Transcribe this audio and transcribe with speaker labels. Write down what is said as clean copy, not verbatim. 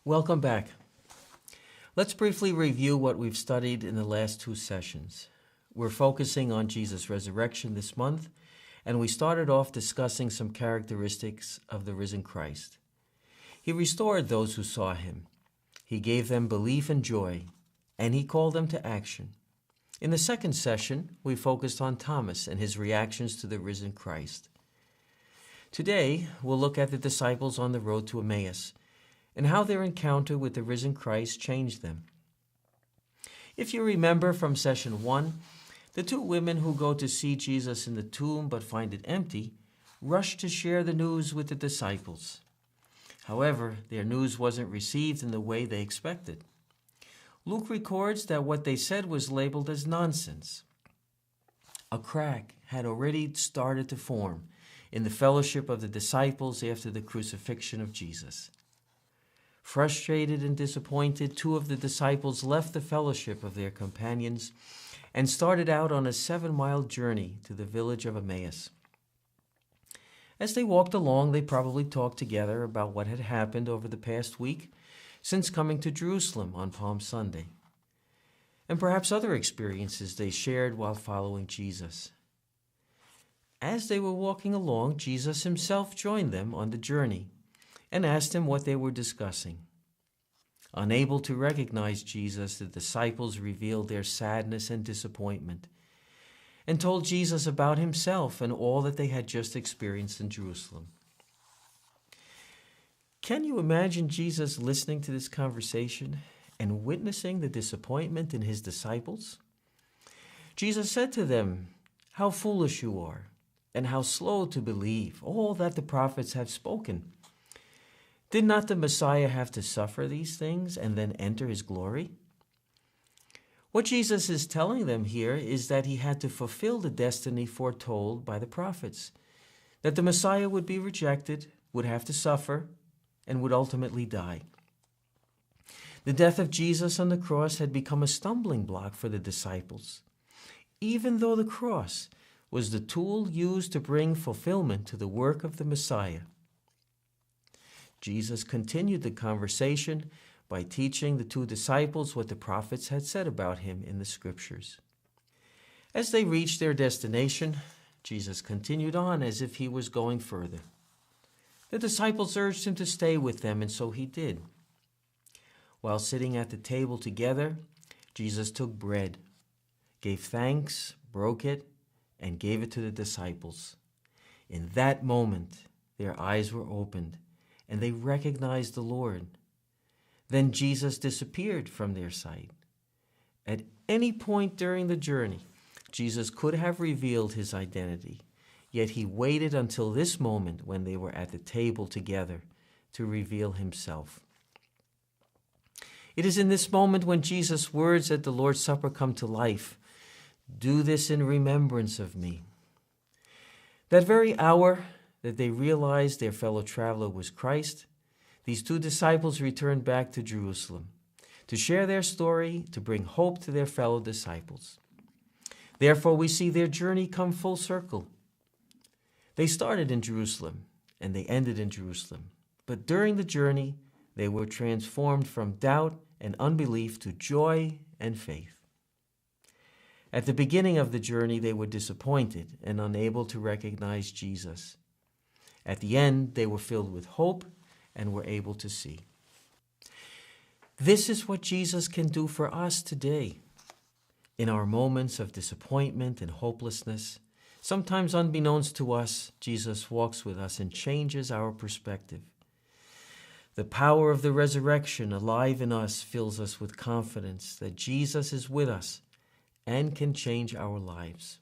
Speaker 1: Welcome back. Let's briefly review what we've studied in the last two sessions. We're focusing on Jesus' resurrection this month, and we started off discussing some characteristics of the risen Christ. He restored those who saw him. He gave them belief and joy, and he called them to action. In the second session, we focused on Thomas and his reactions to the risen Christ. Today, we'll look at the disciples on the road to Emmaus and how their encounter with the risen Christ changed them. If you remember from session 1, the two women who go to see Jesus in the tomb but find it empty rush to share the news with the disciples. However, their news wasn't received in the way they expected. Luke records that what they said was labeled as nonsense. A crack had already started to form in the fellowship of the disciples after the crucifixion of Jesus. Frustrated and disappointed, two of the disciples left the fellowship of their companions and started out on a 7-mile journey to the village of Emmaus. As they walked along, they probably talked together about what had happened over the past week since coming to Jerusalem on Palm Sunday, and perhaps other experiences they shared while following Jesus. As they were walking along, Jesus himself joined them on the journey and asked them what they were discussing. Unable to recognize Jesus, the disciples revealed their sadness and disappointment and told Jesus about himself and all that they had just experienced in Jerusalem. Can you imagine Jesus listening to this conversation and witnessing the disappointment in his disciples? Jesus said to them, "How foolish you are, and how slow to believe all that the prophets have spoken. Did not the Messiah have to suffer these things and then enter his glory?" What Jesus is telling them here is that he had to fulfill the destiny foretold by the prophets, that the Messiah would be rejected, would have to suffer, and would ultimately die. The death of Jesus on the cross had become a stumbling block for the disciples, even though the cross was the tool used to bring fulfillment to the work of the Messiah. Jesus continued the conversation by teaching the two disciples what the prophets had said about him in the scriptures. As they reached their destination, Jesus continued on as if he was going further. The disciples urged him to stay with them, and so he did. While sitting at the table together, Jesus took bread, gave thanks, broke it, and gave it to the disciples. In that moment, their eyes were opened, and they recognized the Lord. Then Jesus disappeared from their sight. At any point during the journey, Jesus could have revealed his identity, yet he waited until this moment when they were at the table together to reveal himself. It is in this moment when Jesus' words at the Lord's Supper come to life. "Do this in remembrance of me." That very hour that they realized their fellow traveler was Christ, these two disciples returned back to Jerusalem to share their story, to bring hope to their fellow disciples. Therefore, we see their journey come full circle. They started in Jerusalem and they ended in Jerusalem. But during the journey, they were transformed from doubt and unbelief to joy and faith. At the beginning of the journey, they were disappointed and unable to recognize Jesus. At the end, they were filled with hope and were able to see. This is what Jesus can do for us today. In our moments of disappointment and hopelessness, sometimes unbeknownst to us, Jesus walks with us and changes our perspective. The power of the resurrection alive in us fills us with confidence that Jesus is with us and can change our lives.